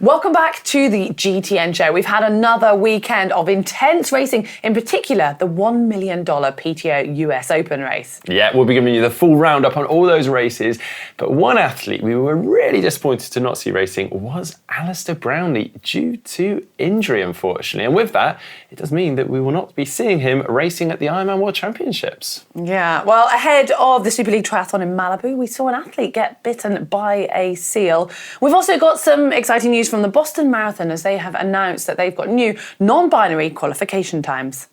Welcome back to the GTN show. We've had another weekend of intense racing, in particular the $1 million PTO US Open race. Yeah, we'll be giving you the full roundup on all those races, but one athlete we were really disappointed to not see racing was Alistair Brownlee due to injury, unfortunately. And with that, it does mean that we will not be seeing him racing at the Ironman World Championships. Yeah, well, ahead of the Super League Triathlon in Malibu, we saw an athlete get bitten by a seal. We've also got some exciting news from the Boston Marathon as they have announced that they've got new non-binary qualification times.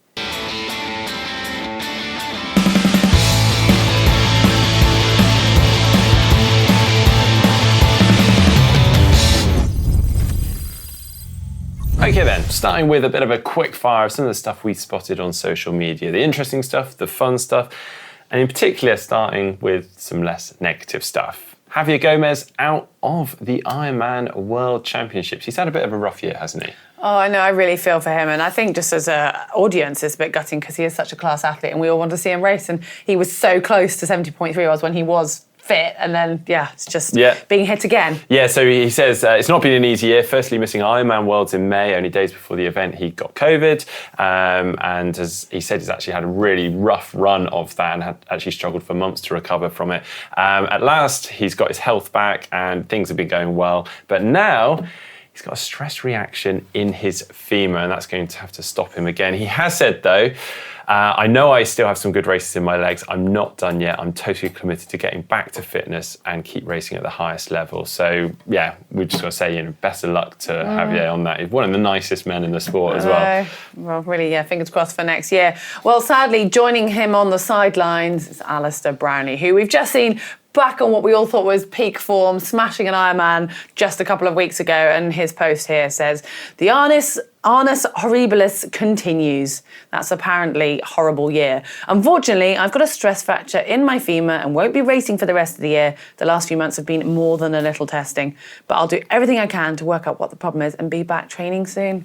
Okay then, starting with a bit of a quick fire of some of the stuff we spotted on social media. The interesting stuff, the fun stuff, and in particular starting with some less negative stuff. Javier Gomez out of the Ironman World Championships. He's had a bit of a rough year, hasn't he? Oh, I know, I really feel for him. And I think just as an audience, it's a bit gutting because he is such a class athlete and we all want to see him race. And he was so close to 70.3 hours when he was fit, and then it's just being hit again. Yeah, so he says it's not been an easy year. Firstly, missing Ironman Worlds in May, only days before the event, he got COVID, and as he said, he's actually had a really rough run of that and had actually struggled for months to recover from it. At last, he's got his health back and things have been going well, but now he's got a stress reaction in his femur, and that's going to have to stop him again. He has said, though, I know I still have some good races in my legs. I'm not done yet. I'm totally committed to getting back to fitness and keep racing at the highest level. So, yeah, we've just got to say, best of luck to Javier on that. He's one of the nicest men in the sport as well. Well, really, fingers crossed for next year. Well, sadly, joining him on the sidelines is Alistair Brownlee, who we've just seen back on what we all thought was peak form, smashing an Ironman just a couple of weeks ago. And his post here says, the Annus Horribilis continues. That's apparently horrible year. Unfortunately, I've got a stress fracture in my femur and won't be racing for the rest of the year. The last few months have been more than a little testing, but I'll do everything I can to work out what the problem is and be back training soon.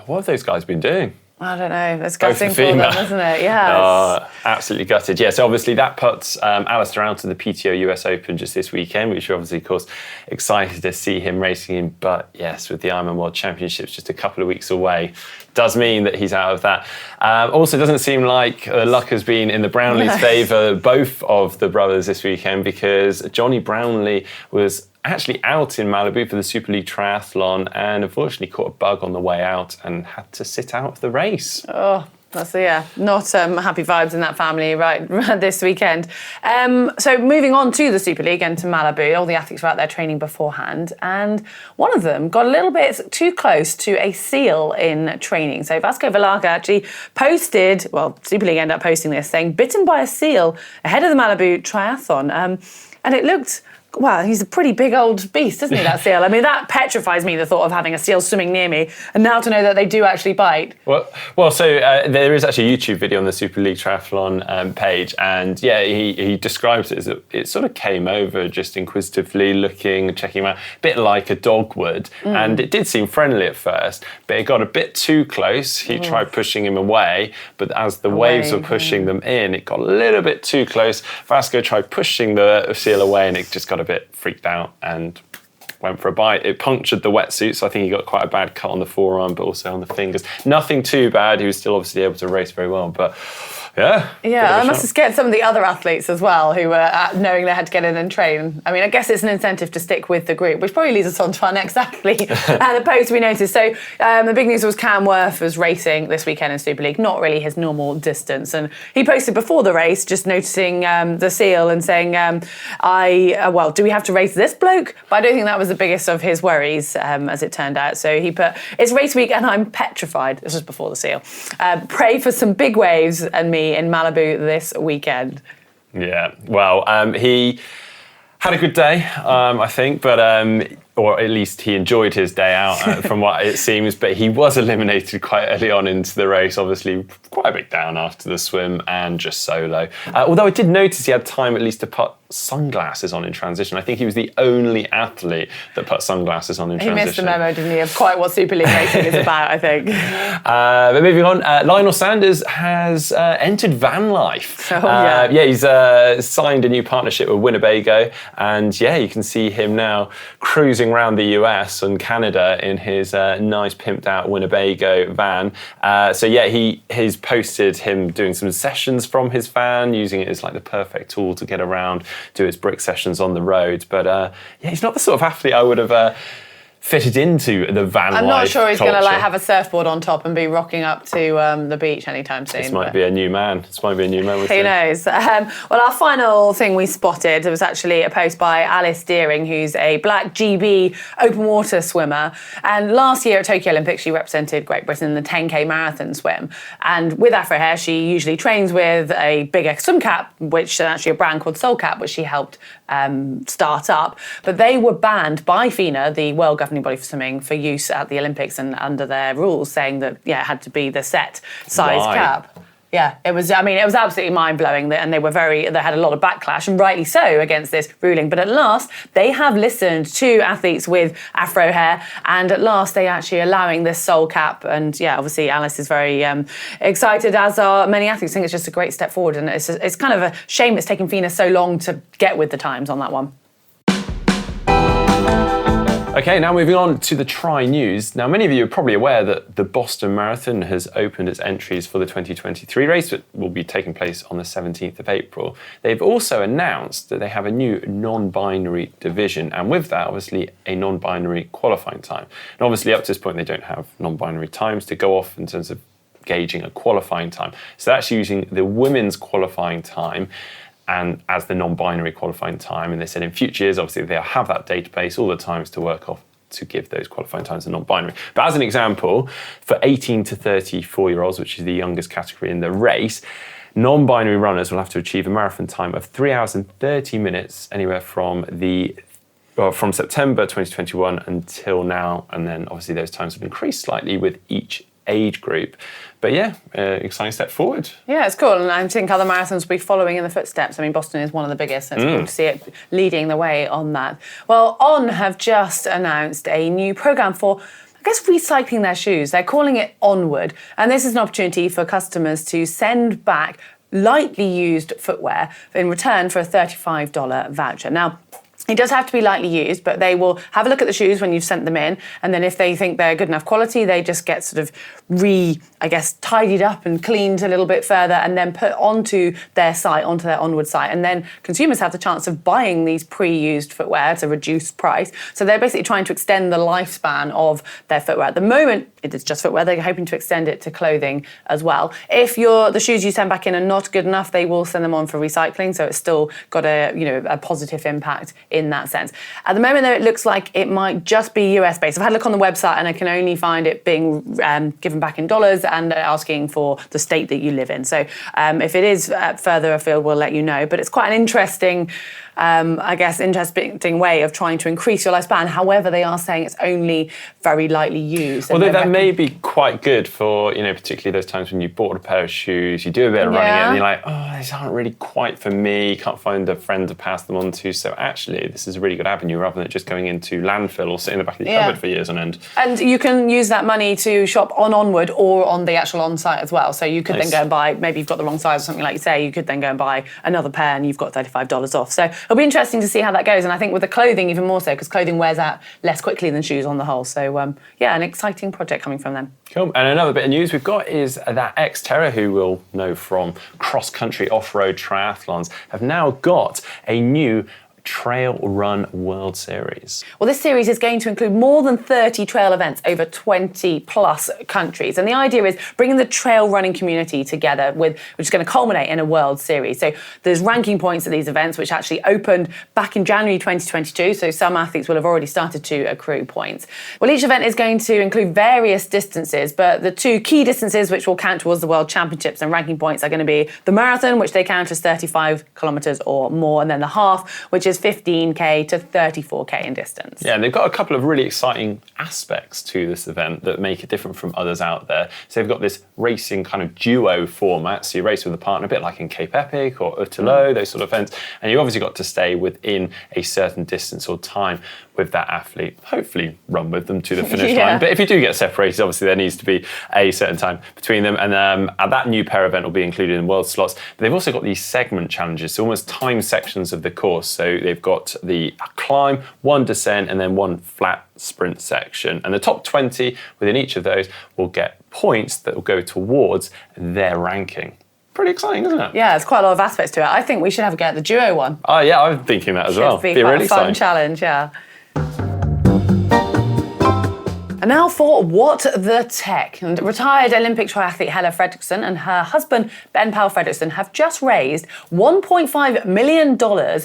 What have those guys been doing? I don't know. It's gutting for them, isn't it? Yeah. Absolutely gutted. Yeah, so obviously that puts Alistair out of the PTO US Open just this weekend, which we're obviously, of course, excited to see him racing in. But yes, with the Ironman World Championships just a couple of weeks away, does mean that he's out of that. Also, doesn't seem like luck has been in the Brownlees' favour, both of the brothers this weekend, because Johnny Brownlee was actually out in Malibu for the Super League Triathlon and unfortunately caught a bug on the way out and had to sit out of the race. Oh, that's not happy vibes in that family right this weekend. So moving on to the Super League and to Malibu, all the athletes were out there training beforehand, and one of them got a little bit too close to a seal in training. So Vasco Valaga actually posted, Super League ended up posting this, saying bitten by a seal ahead of the Malibu Triathlon, and it looked... Well, he's a pretty big old beast, isn't he, that seal? I mean, that petrifies me, the thought of having a seal swimming near me, and now to know that they do actually bite. Well, so there is actually a YouTube video on the Super League Triathlon page, and he describes it as it sort of came over just inquisitively looking, checking him out, a bit like a dog would, and it did seem friendly at first, but it got a bit too close. He tried pushing him away, but as the waves were pushing them in, it got a little bit too close. Vasco tried pushing the seal away, and it just got a bit freaked out and went for a bite. It punctured the wetsuit, so I think he got quite a bad cut on the forearm, but also on the fingers. Nothing too bad. He was still obviously able to race very well, but I must have scared some of the other athletes as well who were knowing they had to get in and train. I mean, I guess it's an incentive to stick with the group, which probably leads us on to our next athlete and the post we noticed. So the big news was Cam Worth was racing this weekend in Super League, not really his normal distance. And he posted before the race just noticing the seal and saying, do we have to race this bloke? But I don't think that was the biggest of his worries, as it turned out. So he put, it's race week and I'm petrified. This was before the seal. Pray for some big waves and me in Malibu this weekend. Yeah, well, he had a good day, I think, but or at least he enjoyed his day out from what it seems, but he was eliminated quite early on into the race, obviously quite a bit down after the swim and just solo. Although I did notice he had time at least to put sunglasses on in transition. I think he was the only athlete that put sunglasses on in transition. He missed the memo, didn't he, of quite what Super League racing is about, I think. But moving on, Lionel Sanders has entered van life. He's signed a new partnership with Winnebago, and you can see him now cruising bouncing around the US and Canada in his nice pimped out Winnebago van. He's posted him doing some sessions from his van, using it as like the perfect tool to get around, do his brick sessions on the road. But he's not the sort of athlete I would have fitted into the van life. I'm not sure he's going to culture. have a surfboard on top and be rocking up to the beach anytime soon. This might be a new man. Who knows? Well, our final thing we spotted was actually a post by Alice Deering, who's a black GB open water swimmer. And last year at Tokyo Olympics, she represented Great Britain in the 10K marathon swim. And with Afro hair, she usually trains with a bigger swim cap, which is actually a brand called Soul Cap, which she helped start up. But they were banned by FINA, the World Governing Body for Swimming, for use at the Olympics and under their rules, saying that it had to be the set size cap. Yeah, it was absolutely mind-blowing, and they had a lot of backlash, and rightly so, against this ruling. But at last, they have listened to athletes with Afro hair, and at last they actually allowing this soul cap. And obviously Alice is very excited, as are many athletes. I think it's just a great step forward, and it's kind of a shame it's taken FINA so long to get with the times on that one. Okay, now moving on to the Tri News. Now, many of you are probably aware that the Boston Marathon has opened its entries for the 2023 race that will be taking place on the 17th of April. They've also announced that they have a new non-binary division, and with that, obviously, a non-binary qualifying time. And obviously, up to this point, they don't have non-binary times to go off in terms of gauging a qualifying time. So they're actually using the women's qualifying time and as the non-binary qualifying time. And they said in future years, obviously, they'll have that database, all the times to work off to give those qualifying times a non-binary. But as an example, for 18 to 34-year-olds, which is the youngest category in the race, non-binary runners will have to achieve a marathon time of 3 hours and 30 minutes anywhere from September 2021 until now. And then obviously those times have increased slightly with each age group. But exciting step forward. Yeah, it's cool. And I think other marathons will be following in the footsteps. I mean, Boston is one of the biggest, and it's cool to see it leading the way on that. Well, On have just announced a new programme for, I guess, recycling their shoes. They're calling it Onward. And this is an opportunity for customers to send back lightly used footwear in return for a $35 voucher. Now, it does have to be lightly used, but they will have a look at the shoes when you've sent them in, and then if they think they're good enough quality, they just get sort of tidied up and cleaned a little bit further and then put onto their site, onto their Onward site. And then consumers have the chance of buying these pre-used footwear at a reduced price. So they're basically trying to extend the lifespan of their footwear. At the moment, it is just footwear. They're hoping to extend it to clothing as well. If the shoes you send back in are not good enough, they will send them on for recycling. So it's still got a positive impact in that sense. At the moment, though, it looks like it might just be US-based. I've had a look on the website and I can only find it being given back in dollars and asking for the state that you live in. So if it is further afield, we'll let you know. But it's quite an interesting way of trying to increase your lifespan. However, they are saying it's only very lightly used. Although that may be quite good for, particularly those times when you bought a pair of shoes, you do a bit of running and you're like, oh, these aren't really quite for me, can't find a friend to pass them on to. So actually, this is a really good avenue rather than it just going into landfill or sitting in the back of your cupboard for years on end. And you can use that money to shop on Onward or on the actual on-site as well. So you could then go and buy, maybe you've got the wrong size or something like you say, you could then go and buy another pair and you've got $35 off. So it'll be interesting to see how that goes. And I think with the clothing even more so, because clothing wears out less quickly than shoes on the whole. So an exciting project coming from them. Cool. And another bit of news we've got is that Xterra, who we'll know from cross-country off-road triathlons, have now got a new Trail Run World Series. Well, this series is going to include more than 30 trail events over 20 plus countries. And the idea is bringing the trail running community together which is going to culminate in a World Series. So there's ranking points at these events, which actually opened back in January 2022. So some athletes will have already started to accrue points. Well, each event is going to include various distances, but the two key distances which will count towards the World Championships and ranking points are going to be the marathon, which they count as 35 kilometres or more, and then the half, which is 15k to 34k in distance. Yeah, and they've got a couple of really exciting aspects to this event that make it different from others out there. So they've got this racing kind of duo format, so you race with a partner, a bit like in Cape Epic or Utelo, those sort of events, and you obviously got to stay within a certain distance or time with that athlete, hopefully run with them to the finish line. But if you do get separated, obviously there needs to be a certain time between them. And that new pair event will be included in world slots. But they've also got these segment challenges, so almost time sections of the course. So they've got the climb, one descent, and then one flat sprint section. And the top 20 within each of those will get points that will go towards their ranking. Pretty exciting, isn't it? Yeah, there's quite a lot of aspects to it. I think we should have a go at the duo one. Oh yeah, I'm thinking that as well. Should be quite really a fun exciting challenge, yeah. And now for What the Tech. And retired Olympic triathlete Helle Fredriksson and her husband Ben Powell Fredriksson have just raised $1.5 million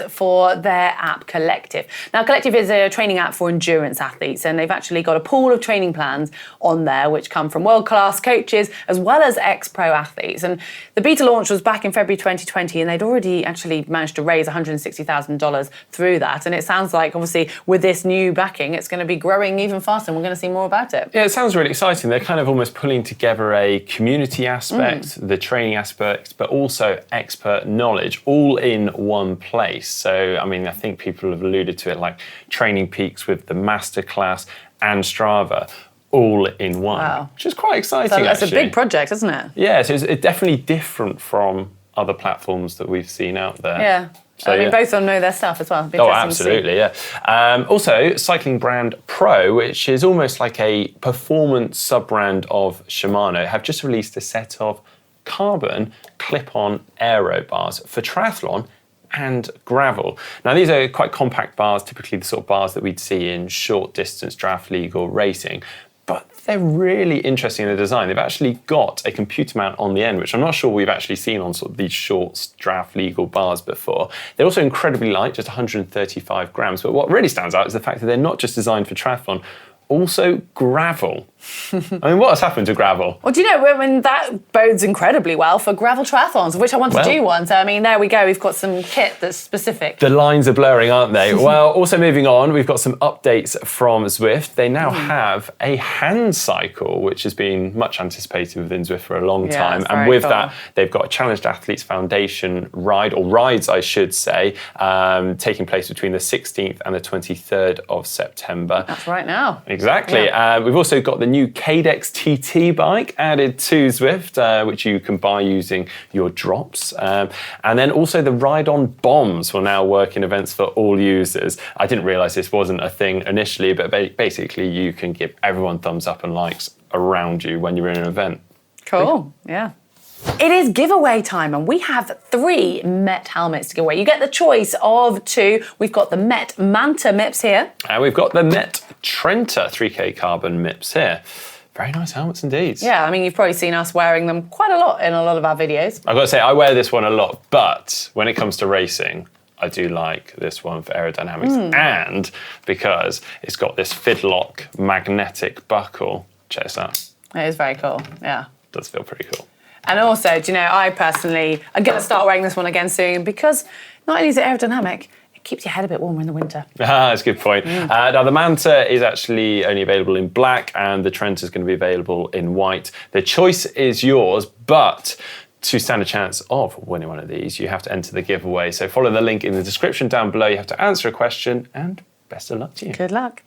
for their app Collective. Now, Collective is a training app for endurance athletes, and they've actually got a pool of training plans on there which come from world-class coaches as well as ex-pro athletes. And the beta launch was back in February 2020, and they'd already actually managed to raise $160,000 through that. And it sounds like, obviously, with this new backing, it's going to be growing even faster, and we're going to see more about it. Yeah, it sounds really exciting. They're kind of almost pulling together a community aspect, the training aspect, but also expert knowledge all in one place. So, I mean, I think people have alluded to it like Training Peaks with the Masterclass and Strava all in one, which is quite exciting. That's a big project, isn't it? Yeah, so it's definitely different from other platforms that we've seen out there. Yeah. So, I mean, both of them know their stuff as well. Oh, absolutely, yeah. Also, cycling brand Pro, which is almost like a performance sub-brand of Shimano, have just released a set of carbon clip-on aero bars for triathlon and gravel. Now, these are quite compact bars, typically the sort of bars that we'd see in short distance draft league or racing. But they're really interesting in the design. They've actually got a computer mount on the end, which I'm not sure we've actually seen on sort of these short draft legal bars before. They're also incredibly light, just 135 grams. But what really stands out is the fact that they're not just designed for triathlon, also gravel. I mean, what has happened to gravel? Well, do you know, I mean, that bodes incredibly well for gravel triathlons, of which I want to do one. So, I mean, there we go. We've got some kit that's specific. The lines are blurring, aren't they? Well, also moving on, we've got some updates from Zwift. They now have a hand cycle, which has been much anticipated within Zwift for a long time. And with that, they've got a Challenged Athletes Foundation ride, or rides, I should say, taking place between the 16th and the 23rd of September. That's right now. Exactly. Yeah. We've also got the new Cadex TT bike added to Zwift, which you can buy using your drops. And then also the ride-on bombs will now work in events for all users. I didn't realise this wasn't a thing initially, but basically you can give everyone thumbs up and likes around you when you're in an event. Cool, yeah. It is giveaway time, and we have 3 Met helmets to give away. You get the choice of 2. We've got the Met Manta MIPS here. And we've got the Met Trenta 3K Carbon MIPS here. Very nice helmets indeed. Yeah, I mean, you've probably seen us wearing them quite a lot in a lot of our videos. I've got to say, I wear this one a lot, but when it comes to racing, I do like this one for aerodynamics, and because it's got this Fidlock magnetic buckle. Check this out. It is very cool, yeah. Does feel pretty cool. And also, do you know, I personally am going to start wearing this one again soon because not only is it aerodynamic, it keeps your head a bit warmer in the winter. That's a good point. Now, the Manta is actually only available in black, and the Trenta is going to be available in white. The choice is yours, but to stand a chance of winning one of these, you have to enter the giveaway. So follow the link in the description down below. You have to answer a question, and best of luck to you. Good luck.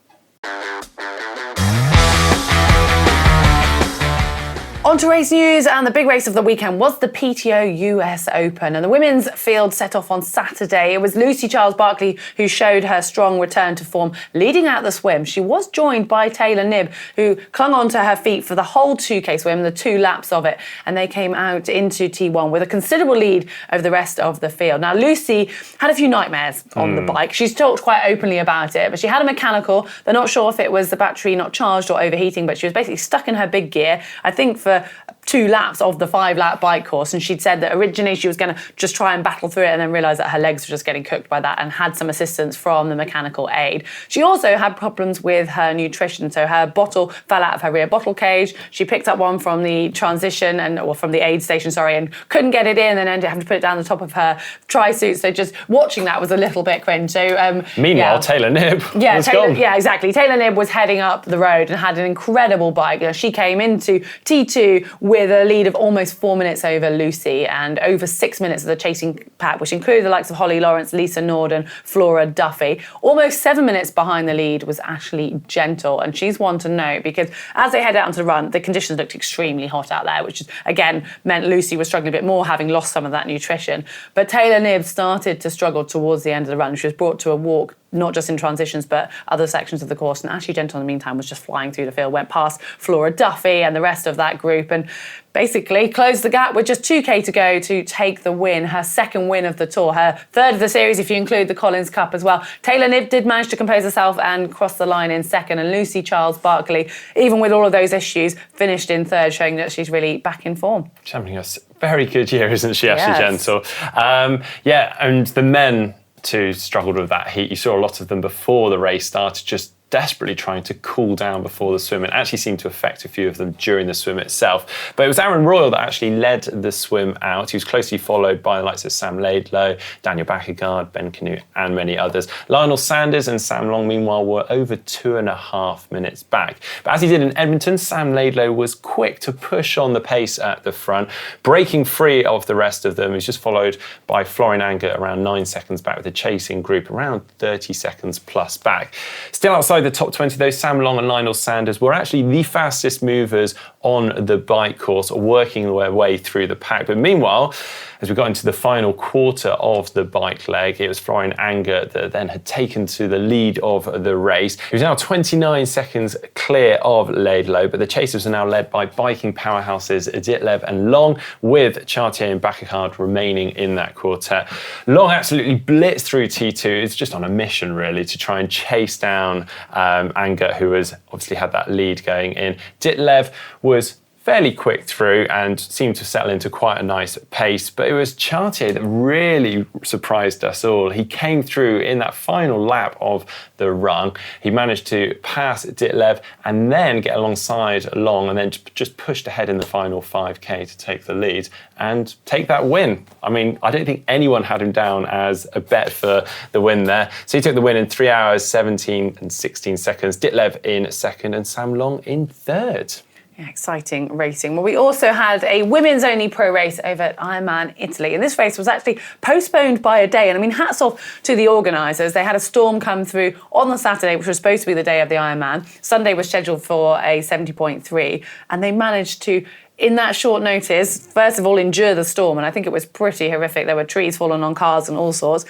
On to race news, and the big race of the weekend was the PTO US Open, and the women's field set off on Saturday. It was Lucy Charles-Barkley who showed her strong return to form, leading out the swim. She was joined by Taylor Knibb, who clung onto her feet for the whole 2K swim, the 2 laps of it, and they came out into T1 with a considerable lead over the rest of the field. Now, Lucy had a few nightmares on the bike. She's talked quite openly about it, but she had a mechanical. They're not sure if it was the battery not charged or overheating, but she was basically stuck in her big gear, I think for 2 laps of the 5-lap bike course, and she'd said that originally she was going to just try and battle through it and then realised that her legs were just getting cooked by that and had some assistance from the mechanical aid. She also had problems with her nutrition, so her bottle fell out of her rear bottle cage. She picked up one from the transition or from the aid station, and couldn't get it in, and ended up having to put it down the top of her tri-suit. So just watching that was a little bit cringe. So meanwhile, Taylor Knibb was gone. Yeah, exactly. Taylor Knibb was heading up the road and had an incredible bike. You know, she came into T2 with with a lead of almost 4 minutes over Lucy and over 6 minutes of the chasing pack, which included the likes of Holly Lawrence, Lisa Norden, Flora Duffy. Almost 7 minutes behind the lead was Ashley Gentle, and she's one to note because as they head out onto the run, the conditions looked extremely hot out there, which again meant Lucy was struggling a bit more, having lost some of that nutrition. But Taylor Knibb started to struggle towards the end of the run. She was brought to a walk, not just in transitions, but other sections of the course. And Ashley Gentle, in the meantime, was just flying through the field, went past Flora Duffy and the rest of that group, and basically closed the gap with just 2K to go to take the win, her second win of the tour, her third of the series if you include the Collins Cup as well. Taylor Knibb did manage to compose herself and cross the line in second, and Lucy Charles-Barkley, even with all of those issues, finished in third, showing that she's really back in form. She's having a very good year, isn't she, Ashley Yes. Gentle? And the men too struggled with that heat. You saw a lot of them before the race started, just desperately trying to cool down before the swim. It actually seemed to affect a few of them during the swim itself. But it was Aaron Royal that actually led the swim out. He was closely followed by the likes of Sam Laidlow, Daniel Baekkegard, Ben Canute, and many others. Lionel Sanders and Sam Long, meanwhile, were over 2.5 minutes back. But as he did in Edmonton, Sam Laidlow was quick to push on the pace at the front, breaking free of the rest of them. He was just followed by Florian Anger around 9 seconds back, with the chasing group around 30 seconds plus back. Still outside the top 20, though, Sam Long and Lionel Sanders were actually the fastest movers on the bike course, working their way through the pack. But meanwhile, as we got into the final quarter of the bike leg, it was Florian Anger that then had taken to the lead of the race. He was now 29 seconds clear of Laidlow, but the chasers are now led by biking powerhouses Ditlev and Long, with Chartier and Baekkegard remaining in that quartet. Long absolutely blitzed through T2. It's just on a mission, really, to try and chase down Anger, who has obviously had that lead going in. Ditlev was fairly quick through and seemed to settle into quite a nice pace, but it was Chartier that really surprised us all. He came through in that final lap of the run. He managed to pass Ditlev and then get alongside Long, and then just pushed ahead in the final 5K to take the lead and take that win. I mean, I don't think anyone had him down as a bet for the win there. So he took the win in 3 hours, 17 and 16 seconds. Ditlev in second and Sam Long in third. Yeah, exciting racing. Well, we also had a women's only pro race over at Ironman Italy, and this race was actually postponed by a day. And I mean, hats off to the organisers. They had a storm come through on the Saturday, which was supposed to be the day of the Ironman. Sunday was scheduled for a 70.3, and they managed to, in that short notice, first of all, endure the storm. And I think it was pretty horrific. There were trees falling on cars and all sorts.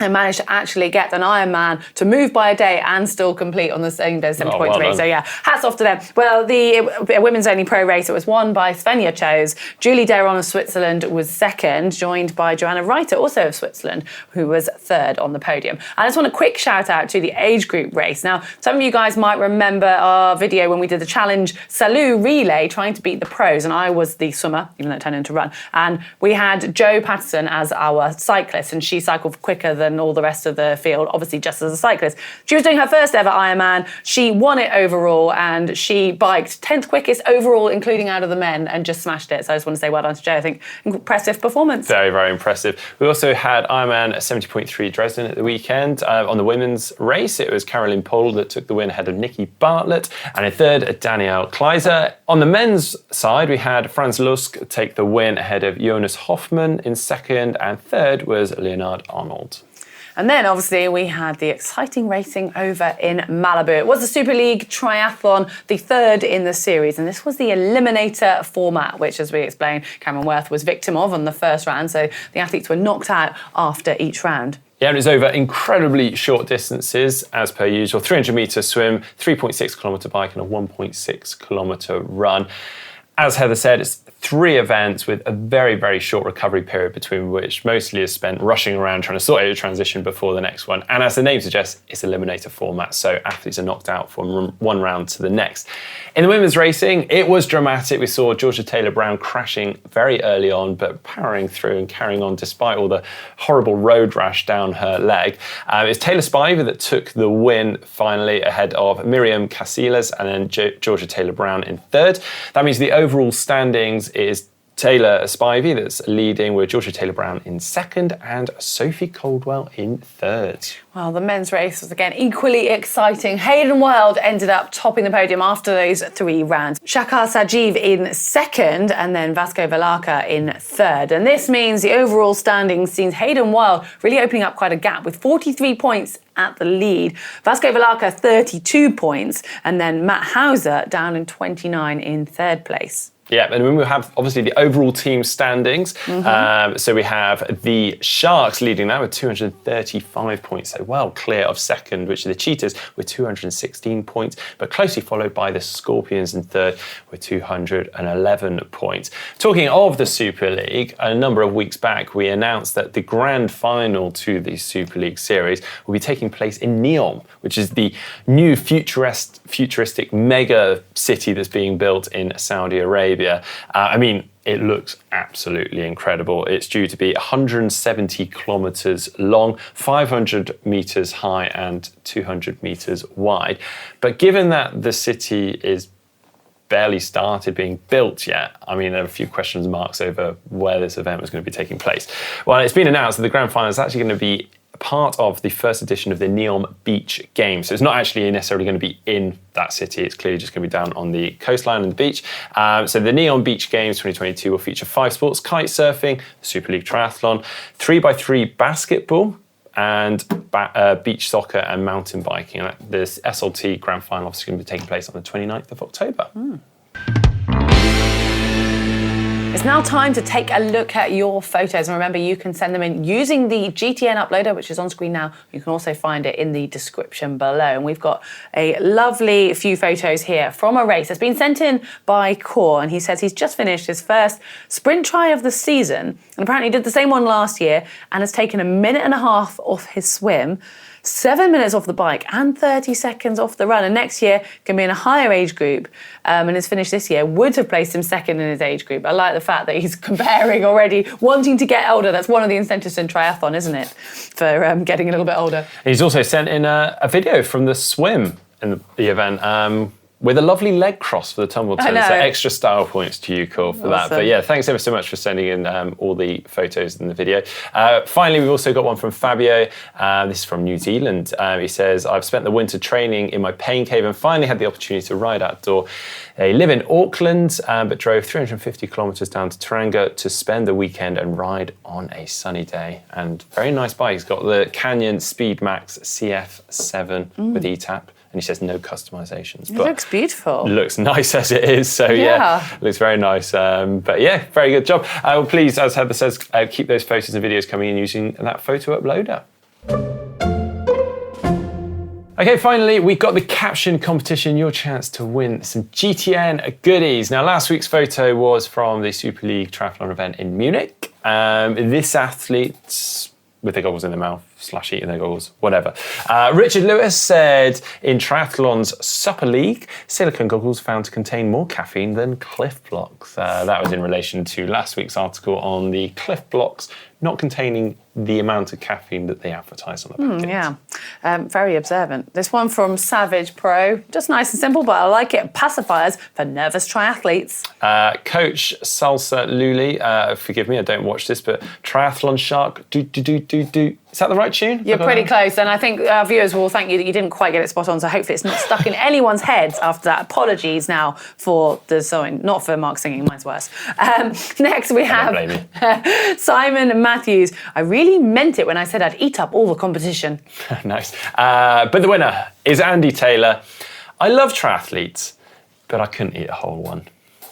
And managed to actually get an Ironman to move by a day and still complete on the same day, 70.3. Well, so yeah, hats off to them. Well, the women's only pro race, it was won by Svenja Chose. Julie Deron of Switzerland was second, joined by Joanna Reiter, also of Switzerland, who was third on the podium. And I just want a quick shout out to the age group race. Now, some of you guys might remember our video when we did the Challenge Salou relay trying to beat the pros, and I was the swimmer, even though it turned into run. And we had Jo Patterson as our cyclist, and she cycled quicker than all the rest of the field, obviously just as a cyclist. She was doing her first ever Ironman. She won it overall, and she biked 10th quickest overall, including out of the men, and just smashed it. So I just want to say well done to Jo. I think impressive performance. Very, very impressive. We also had Ironman 70.3 Dresden at the weekend. On the women's race, it was Caroline Pohl that took the win ahead of Nikki Bartlett, and in third, Danielle Kleiser. On the men's side, we had Franz Lusk take the win ahead of Jonas Hoffmann in second, and third was Leonard Arnold. And then, obviously, we had the exciting racing over in Malibu. It was the Super League Triathlon, the third in the series. And this was the eliminator format, which, as we explained, Cameron Worth was victim of on the first round. So the athletes were knocked out after each round. Yeah, and it was over incredibly short distances, as per usual. 300-metre swim, 3.6-kilometre bike, and a 1.6-kilometre run. As Heather said, it's 3 events with a very, very short recovery period between which mostly is spent rushing around trying to sort out your transition before the next one. And as the name suggests, it's eliminator format, so athletes are knocked out from one round to the next. In the women's racing, it was dramatic. We saw Georgia Taylor-Brown crashing very early on, but powering through and carrying on despite all the horrible road rash down her leg. It's Taylor Spiver that took the win finally ahead of Miriam Casillas and then Georgia Taylor-Brown in third. That means the overall standings is Taylor Spivey that's leading, with Georgia Taylor-Brown in second and Sophie Caldwell in third. Well, the men's race was again equally exciting. Hayden Wild ended up topping the podium after those 3 rounds. Shakar Sajiv in second and then Vasco Velaka in third. And this means the overall standings sees Hayden Wild really opening up quite a gap with 43 points at the lead. Vasco Velaka 32 points and then Matt Hauser down in 29 in third place. Yeah, and then we have obviously the overall team standings. So we have the Sharks leading that with 235 points, so well clear of second, which are the Cheetahs with 216 points, but closely followed by the Scorpions in third with 211 points. Talking of the Super League, a number of weeks back we announced that the grand final to the Super League series will be taking place in Neom, which is the new futuristic mega city that's being built in Saudi Arabia. I mean, it looks absolutely incredible. It's due to be 170 kilometres long, 500 metres high and 200 metres wide. But given that the city is barely started being built yet, I mean, there are a few question marks over where this event was going to be taking place. Well, it's been announced that the grand final is actually going to be part of the first edition of the Neom Beach Games. So it's not actually necessarily going to be in that city. It's clearly just going to be down on the coastline and the beach. So the Neom Beach Games 2022 will feature 5 sports: kite surfing, Super League triathlon, 3x3 basketball, and beach soccer and mountain biking. And this SLT grand final is going to be taking place on the 29th of October. It's now time to take a look at your photos. And remember, you can send them in using the GTN uploader, which is on screen now. You can also find it in the description below. And we've got a lovely few photos here from a race that's been sent in by Core. And he says he's just finished his first sprint try of the season. And apparently did the same one last year and has taken 1.5 minutes off his swim, 7 minutes off the bike and 30 seconds off the run. And next year can be in a higher age group and his finish this year would have placed him second in his age group. I like the fact that he's comparing already, wanting to get older. That's one of the incentives in triathlon, isn't it? For getting a little bit older. He's also sent in a video from the swim in the event. With a lovely leg cross for the tumble turn. So extra style points to you, Cor, for that. But yeah, thanks ever so much for sending in all the photos in the video. Finally, we've also got one from Fabio. This is from New Zealand. He says, I've spent the winter training in my pain cave and finally had the opportunity to ride outdoor. They live in Auckland, but drove 350 kilometres down to Tauranga to spend the weekend and ride on a sunny day. And very nice bike. He's got the Canyon Speed Max CF7 with E-Tap. And he says no customizations. It looks beautiful. Looks nice as it is. So yeah, looks very nice. But yeah, very good job. Well, please, as Heather says, keep those photos and videos coming in using that photo uploader. Okay, finally, we've got the Caption Competition, your chance to win some GTN goodies. Now, last week's photo was from the Super League triathlon event in Munich. This athlete, with their goggles in their mouth, / eating their goggles, whatever. Richard Lewis said, in triathlon's Super League, silicone goggles found to contain more caffeine than Cliff Blocks. That was in relation to last week's article on the Cliff Blocks not containing the amount of caffeine that they advertise on the packet. Very observant. This one from Savage Pro, just nice and simple, but I like it. Pacifiers for nervous triathletes. Coach Salsa Luli, forgive me, I don't watch this, but Triathlon Shark, do. Is that the right tune? You're pretty close, and I think our viewers will thank you that you didn't quite get it spot on, so hopefully it's not stuck in anyone's heads after that. Apologies now for the sewing, not for Mark singing, mine's worse. Next we have Simon Matthews. I really meant it when I said I'd eat up all the competition. Nice. But the winner is Andy Taylor. I love triathletes, but I couldn't eat a whole one.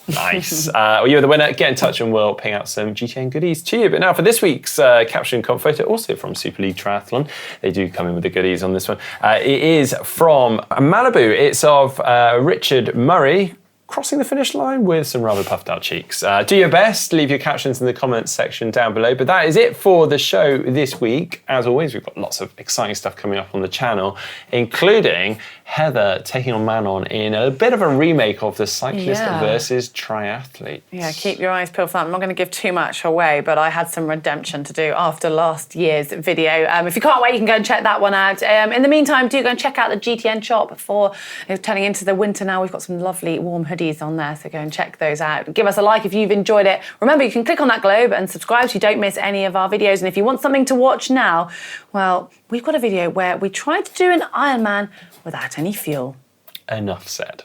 Nice. Well, you're the winner. Get in touch and we'll ping out some GTN goodies to you. But now for this week's Caption Comp photo, also from Super League Triathlon. They do come in with the goodies on this one. It is from Malibu. It's of Richard Murray crossing the finish line with some rather puffed out cheeks. Do your best. Leave your captions in the comments section down below. But that is it for the show this week. As always, we've got lots of exciting stuff coming up on the channel, including Heather taking on Manon in a bit of a remake of the cyclist versus triathlete. Yeah, keep your eyes peeled for that. I'm not going to give too much away, but I had some redemption to do after last year's video. If you can't wait, you can go and check that one out. In the meantime, do go and check out the GTN shop for turning into the winter now. We've got some lovely warm hoodies on there, so go and check those out. Give us a like if you've enjoyed it. Remember, you can click on that globe and subscribe so you don't miss any of our videos. And if you want something to watch now, well, we've got a video where we tried to do an Ironman without any fuel. Enough said.